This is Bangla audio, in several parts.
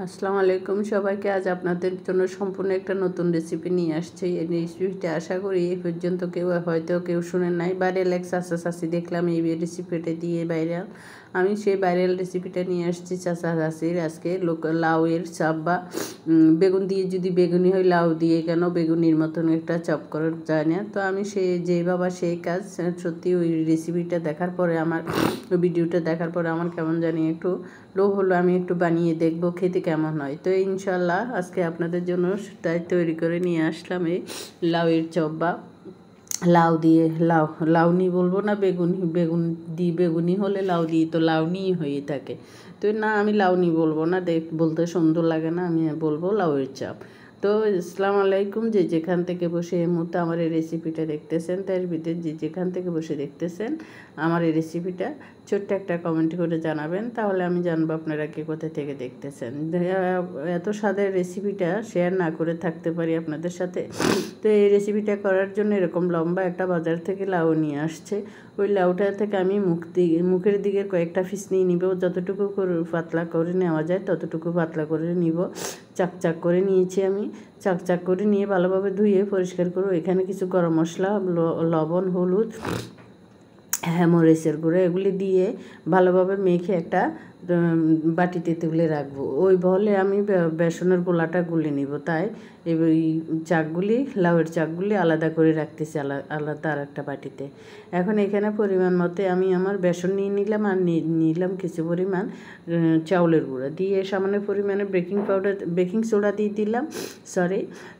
আসসালামু আলাইকুম সবাইকে। আজ আপনাদের জন্য সম্পূর্ণ একটা নতুন রেসিপি নিয়ে আসছি। এই রেসিপিটা আশা করি এই পর্যন্ত কেউ শুনেন নাই। ভাইরাল এক চাচি দেখলাম এই রেসিপিটা দিয়ে ভাইরাল। আমি সেই ভাইরাল রেসিপিটা নিয়ে আসছি চাচির আজকে লাউয়ের চপ বা বেগুন দিয়ে, যদি বেগুনি হয় লাউ দিয়ে কেন বেগুনির মতন একটা চপ করা যায় না। তো আমি যেই বাবা সেই কাজ। সত্যি ওই রেসিপিটা দেখার পরে ভিডিওটা দেখার পরে আমার কেমন জানি একটু লোভ হলো, আমি একটু বানিয়ে দেখবো খেতে কেমন হয়। তো ইনশাল্লাহ আজকে আপনাদের জন্য তাই তৈরি করে নিয়ে আসলাম এই লাউয়ের চপ বা লাউ দিয়ে লাউনি বলবো না, বেগুনি হলে লাউ দিয়ে তো লাউনিই হয়ে থাকে। তো না, আমি লাউনি বলবো না, বলতে সুন্দর লাগে না, আমি বলবো লাউয়ের চপ। তো আসসালামু আলাইকুম। যে যেখান থেকে বসে এই মুহূর্তে আমার এই রেসিপিটা দেখতেছেন, তার ভিতরে যে যেখান থেকে বসে দেখতেছেন আমার এই রেসিপিটা, ছোট্ট একটা কমেন্ট করে জানাবেন, তাহলে আমি জানবো আপনারা কে কোথা থেকে দেখতেছেন। এত স্বাদের রেসিপিটা শেয়ার না করে থাকতে পারি আপনাদের সাথে। তো এই রেসিপিটা করার জন্য এরকম লম্বা একটা বাজার থেকে লাউ নিয়ে আসছে। ওই লাউটা থেকে আমি মুখের দিকে কয়েকটা পিস নিয়ে নিব, যতটুকু পাতলা করে নেওয়া যায় ততটুকু পাতলা করে নিব। চাকচাক করে নিয়েছি আমি। চাকচাক করে নিয়ে ভালোভাবে ধুয়ে পরিষ্কার করব। এখানে কিছু গরম মশলা, লবণ, হলুদ, মরিচের গুঁড়ো এগুলি দিয়ে ভালোভাবে মেখে একটা বাটিতে তুলে রাখবো। ওই বলে আমি বেসনের গোলাটা গুলে নিব। তাই এই লাউয়ের চাকগুলি আলাদা করে রাখতেছি আলাদা আর একটা বাটিতে। এখন এখানে পরিমাণ মতে আমি আমার বেসন নিয়ে নিলাম, আর নিলাম কিছু পরিমাণ চাউলের গুঁড়া দিয়ে, সামান্য পরিমাণে বেকিং সোডা দিয়ে দিলাম,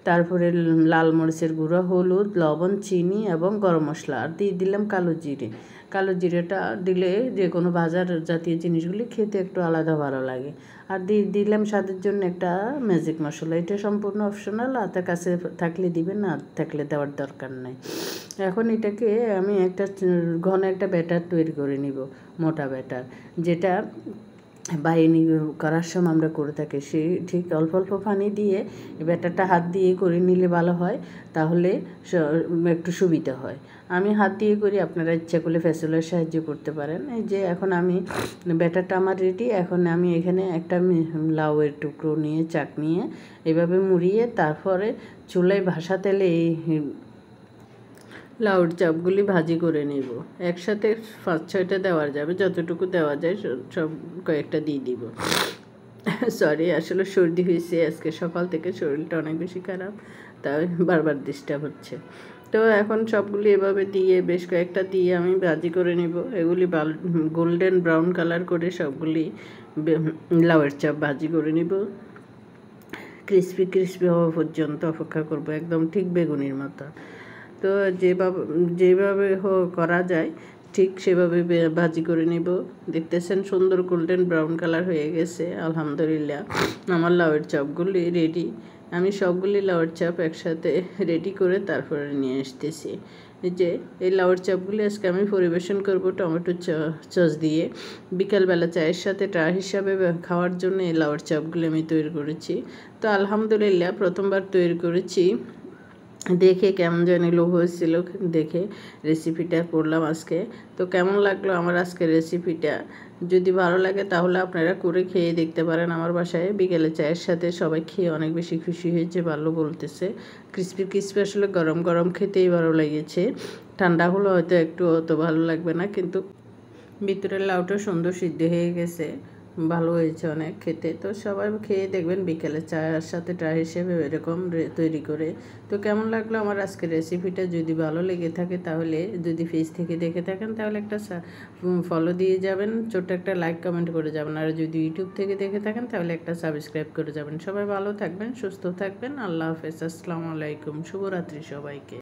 তারপরে লাল মরিচের গুঁড়ো, হলুদ, লবণ, চিনি এবং গরম মশলা, আর দিয়ে দিলাম কালো জিরেটা দিলে যে কোনো বাজার জাতীয় জিনিসগুলি খেতে একটু আলাদা ভালো লাগে। আর দিয়ে দিলাম স্বাদের জন্য একটা ম্যাজিক মশলা। এটা সম্পূর্ণ অপশনাল, হাতের কাছে থাকলে দিবেন, না থাকলে দেওয়ার দরকার নাই। এখন এটাকে আমি ঘন একটা ব্যাটার তৈরি করে নিব, মোটা ব্যাটার, যেটা বাইনি করার সময় আমরা করে থাকি। ঠিক অল্প অল্প পানি দিয়ে ব্যাটারটা হাত দিয়ে করে নিলে ভালো হয়, তাহলে একটু সুবিধা হয়। আমি হাত দিয়ে করি, আপনারা ইচ্ছা করলে ফেসলের সাহায্য করতে পারেন। এই যে এখন আমি ব্যাটারটা আমার রেডি। এখন আমি এখানে একটা লাউয়ের টুকরো নিয়ে চাক নিয়ে এভাবে মুড়িয়ে তারপরে চুলায় ভাসা তেলে এই লাউর চাপগুলি ভাজি করে নেব। একসাথে 5-6টা দেওয়া যাবে, যতটুকু দেওয়া যায় সব কয়েকটা দিয়ে দিব। আসলে সর্দি হয়েছে আজকে সকাল থেকে, শরীরটা অনেক বেশি খারাপ, তাই বারবার ডিস্টার্ব হচ্ছে। তো এখন সবগুলি এভাবে দিয়ে বেশ কয়েকটা দিয়ে আমি ভাজি করে নেব। এগুলি গোল্ডেন ব্রাউন কালার করে সবগুলি লাউয়ের চাপ ভাজি করে নেব। ক্রিস্পি হওয়া পর্যন্ত অপেক্ষা করব, একদম ঠিক বেগুনির মতো। তো যেভাবে করা যায় ঠিক সেভাবে ভাজি করে নেব। দেখতেছেন সুন্দর গোল্ডেন ব্রাউন কালার হয়ে গেছে। আলহামদুলিল্লাহ আমার লাউয়ের চপগুলি রেডি। আমি সবগুলি লাউয়ের চপ একসাথে রেডি করে তারপরে নিয়ে আসতেছি। এই লাউয়ের চপগুলি আজকে আমি পরিবেশন করব টমেটো সস দিয়ে। বিকালবেলা চায়ের সাথে হিসাবে খাওয়ার জন্য এই লাউয়ের চপগুলি আমি তৈরি করেছি। তো আলহামদুলিল্লাহ প্রথমবার তৈরি করেছি, দেখে কেমন জানি লোভ হয়েছিল, দেখে রেসিপিটা করলাম আজকে। তো কেমন লাগলো আমার আজকের রেসিপিটা? যদি ভালো লাগে তাহলে আপনারা করে খেয়ে দেখতে পারেন আমার বাসায়। বিকেলে চায়ের সাথে সবাই খেয়ে অনেক বেশি খুশি হয়েছে, ভালো বলতেছে। ক্রিস্পি আসলে গরম গরম খেতেই ভালো লেগেছে। ঠান্ডা হলে হয়তো একটু অত ভালো লাগবে না, কিন্তু ভিতরের লাউটা সুন্দর সিদ্ধ হয়ে গেছে, ভালো হয়েছে অনেক খেতে। তো সবাই খেয়ে দেখবেন বিকেলে চায়ের সাথে হিসেবে এরকম তৈরি করে। তো কেমন লাগলো আমার আজকের রেসিপিটা? যদি ভালো লেগে থাকে তাহলে, যদি ফেস থেকে দেখে থাকেন তাহলে একটা ফলো দিয়ে যাবেন, ছোট্ট একটা লাইক কমেন্ট করে যাবেন। আর যদি ইউটিউব থেকে দেখে থাকেন তাহলে একটা সাবস্ক্রাইব করে যাবেন। সবাই ভালো থাকবেন, সুস্থ থাকবেন। আল্লাহ হাফেজ, আসসালামু আলাইকুম, শুভরাত্রি সবাইকে।